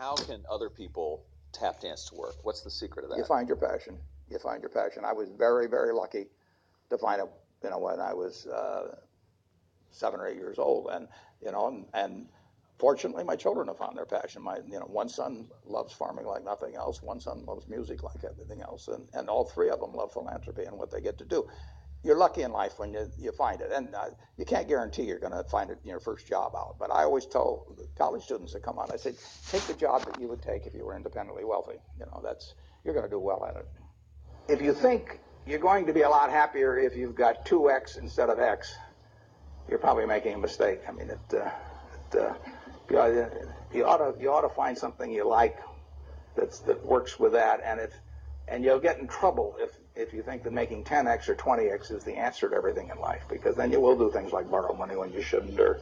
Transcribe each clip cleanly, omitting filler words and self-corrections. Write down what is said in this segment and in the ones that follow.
how can other people tap dance to work? What's the secret of that? You find your passion. You find your passion. I was very, very lucky to find it, when I was 7 or 8 years old, and fortunately, my children have found their passion. One son loves farming like nothing else. One son loves music like everything else, and all three of them love philanthropy and what they get to do. You're lucky in life when you find it, and you can't guarantee you're going to find it in your first job out. But I always tell college students that come out, I say, take the job that you would take if you were independently wealthy. You're going to do well at it. If you think you're going to be a lot happier if you've got 2x instead of x, you're probably making a mistake. I mean, you ought to find something you like that works with that, and you'll get in trouble if you think that making 10x or 20x is the answer to everything in life, because then you will do things like borrow money when you shouldn't, or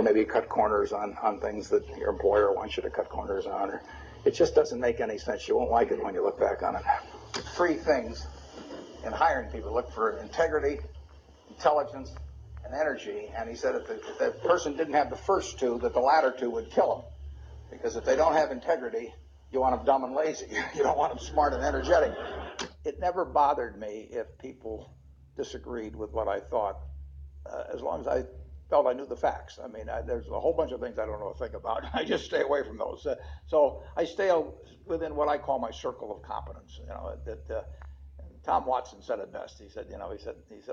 maybe cut corners on things that your employer wants you to cut corners on. Or it just doesn't make any sense. You won't like it when you look back on it. 3 things in hiring people: look for integrity, intelligence, and energy. And he said if the person didn't have the first 2, that the latter 2 would kill them, because if they don't have integrity, you want them dumb and lazy. You don't want them smart and energetic. It never bothered me if people disagreed with what I thought, as long as I felt I knew the facts. I mean, there's a whole bunch of things I don't know a thing about. I just stay away from those. So I stay within what I call my circle of competence. Tom Watson said it best. He said,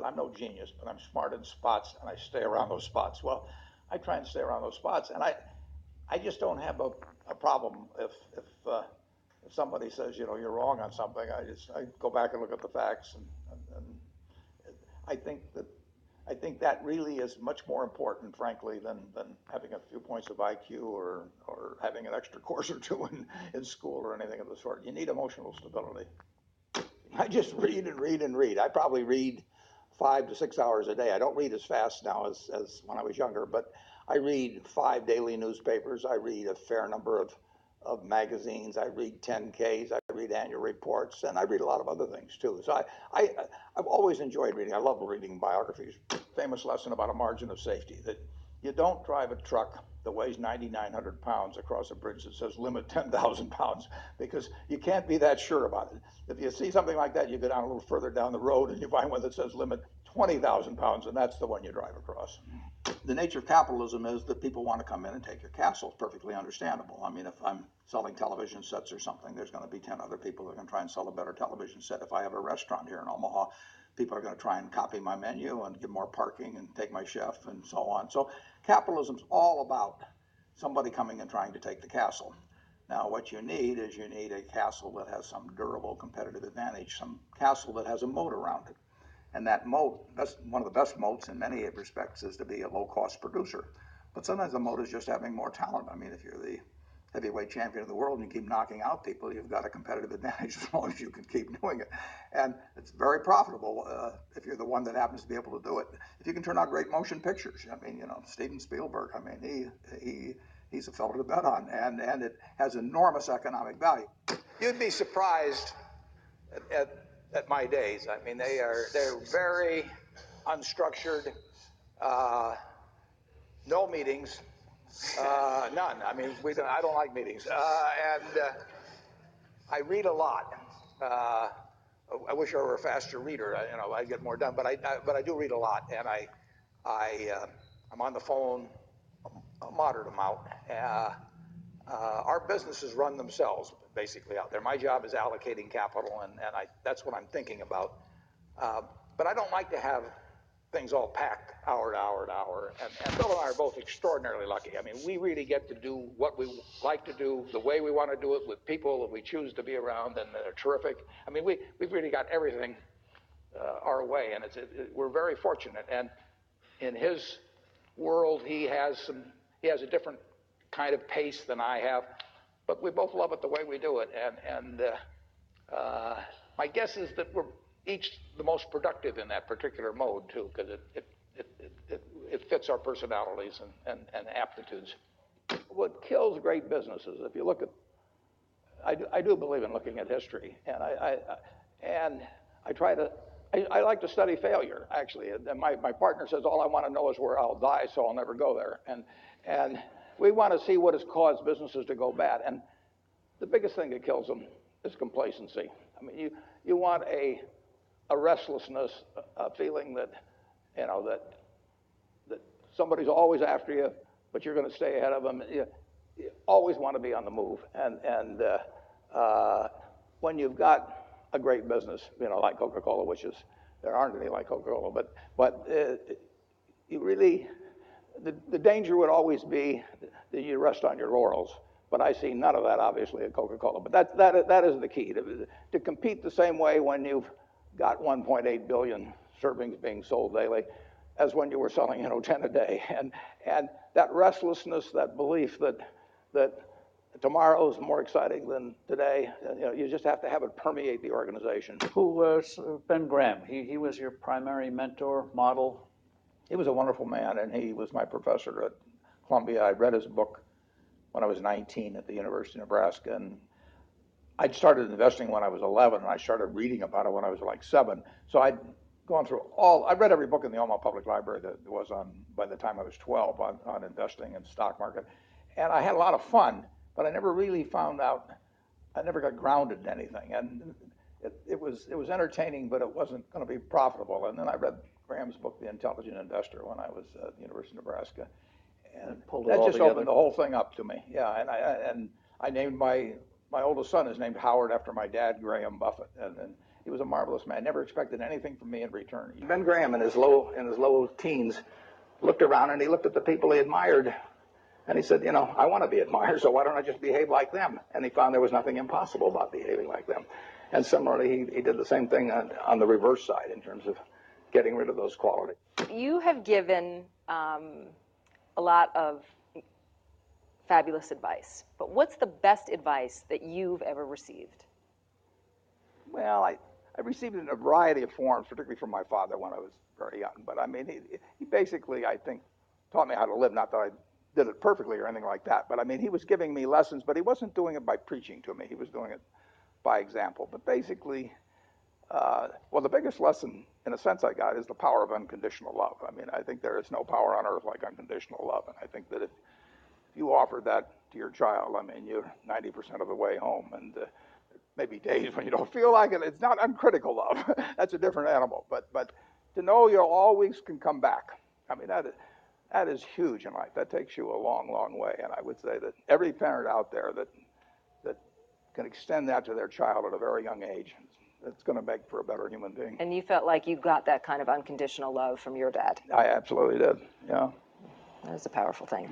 I'm no genius, but I'm smart in spots, and I stay around those spots. Well, I try and stay around those spots, and I just don't have a problem if somebody says, you're wrong on something. I go back and look at the facts, and I think that really is much more important, frankly, than having a few points of IQ or having an extra course or 2 in school or anything of the sort. You need emotional stability. I just read and read and read. I probably read 5 to 6 hours a day. I don't read as fast now as when I was younger, but I read 5 daily newspapers. I read a fair number of magazines. I read 10Ks. I read annual reports, and I read a lot of other things too. So I've always enjoyed reading. I love reading biographies. Famous lesson about a margin of safety, that you don't drive a truck that weighs 9,900 pounds across a bridge that says limit 10,000 pounds, because you can't be that sure about it. If you see something like that, you go down a little further down the road and you find one that says limit 20,000 pounds, and that's the one you drive across. The nature of capitalism is that people want to come in and take your castle. It's perfectly understandable. I mean, if I'm selling television sets or something, there's going to be 10 other people that are going to try and sell a better television set. If I have a restaurant here in Omaha, people are going to try and copy my menu and give more parking and take my chef and so on. So capitalism's all about somebody coming and trying to take the castle. Now, what you need is a castle that has some durable competitive advantage, some castle that has a moat around it. And that moat, that's one of the best moats in many respects, is to be a low-cost producer. But sometimes the moat is just having more talent. I mean, if you're the heavyweight champion of the world and you keep knocking out people, you've got a competitive advantage as long as you can keep doing it. And it's very profitable if you're the one that happens to be able to do it. If you can turn out great motion pictures, I mean, Steven Spielberg, I mean, he's a fellow to bet on, and it has enormous economic value. You'd be surprised at my days. I mean, they're very unstructured, no meetings, none. I mean, I don't like meetings, and I read a lot. I wish I were a faster reader. I'd get more done, but I do read a lot, and I'm on the phone a moderate amount. Our businesses run themselves basically out there. My job is allocating capital, and that's what I'm thinking about. But I don't like to have things all packed hour to hour to hour. And Bill and I are both extraordinarily lucky. I mean, we really get to do what we like to do, the way we want to do it, with people that we choose to be around, and they're terrific. I mean, we've really got everything our way, and we're very fortunate. And in his world, he has a different kind of pace than I have, but we both love it the way we do it. And my guess is that we're each the most productive in that particular mode too, because it fits our personalities and aptitudes. What kills great businesses, if you look at, I do believe in looking at history, and I like to study failure, actually. And my partner says all I want to know is where I'll die, so I'll never go there. And we want to see what has caused businesses to go bad. And the biggest thing that kills them is complacency. I mean, you want a restlessness, a feeling that, you know, that somebody's always after you, but you're going to stay ahead of them. You always want to be on the move. And when you've got a great business, you know, like Coca-Cola, which is, there aren't any like Coca-Cola, but you really, the danger would always be that you rest on your laurels. But I see none of that, obviously, at Coca-Cola. But that is the key, to compete the same way when you've got 1.8 billion servings being sold daily as when you were selling, 10 a day. And that restlessness, that belief that tomorrow is more exciting than today, you just have to have it permeate the organization. Who was Ben Graham? He was your primary mentor, model? He was a wonderful man, and he was my professor at Columbia. I read his book when I was 19 at the University of Nebraska, and I'd started investing when I was 11, and I started reading about it when I was like 7. So I'd gone through I read every book in the Omaha Public Library that was on, by the time I was 12, on investing and stock market. And I had a lot of fun, but I never really found out, I never got grounded in anything. And it was entertaining, but it wasn't going to be profitable. And then I read Graham's book, The Intelligent Investor, when I was at the University of Nebraska. And that just opened the whole thing up to me. Yeah, and I named my oldest son is named Howard after my dad, Graham Buffett, and he was a marvelous man. Never expected anything from me in return. Ben Graham, in his low teens, looked around and he looked at the people he admired, and he said, I want to be admired, so why don't I just behave like them? And he found there was nothing impossible about behaving like them. And similarly, he did the same thing on the reverse side in terms of getting rid of those qualities. You have given a lot of fabulous advice, but what's the best advice that you've ever received? Well, I received it in a variety of forms, particularly from my father when I was very young. But I mean, he basically, I think, taught me how to live. Not that I did it perfectly or anything like that, but I mean, he was giving me lessons, but he wasn't doing it by preaching to me. He was doing it by example. But basically, well, the biggest lesson, in a sense, I got is the power of unconditional love. I mean, I think there is no power on earth like unconditional love. And I think that if you offer that to your child, I mean, you're 90% of the way home. And maybe days when you don't feel like it. It's not uncritical love. That's a different animal. But to know you always can come back. I mean, that is huge in life. That takes you a long, long way. And I would say that every parent out there that can extend that to their child at a very young age, it's going to make for a better human being. And you felt like you got that kind of unconditional love from your dad? I absolutely did, yeah. That is a powerful thing.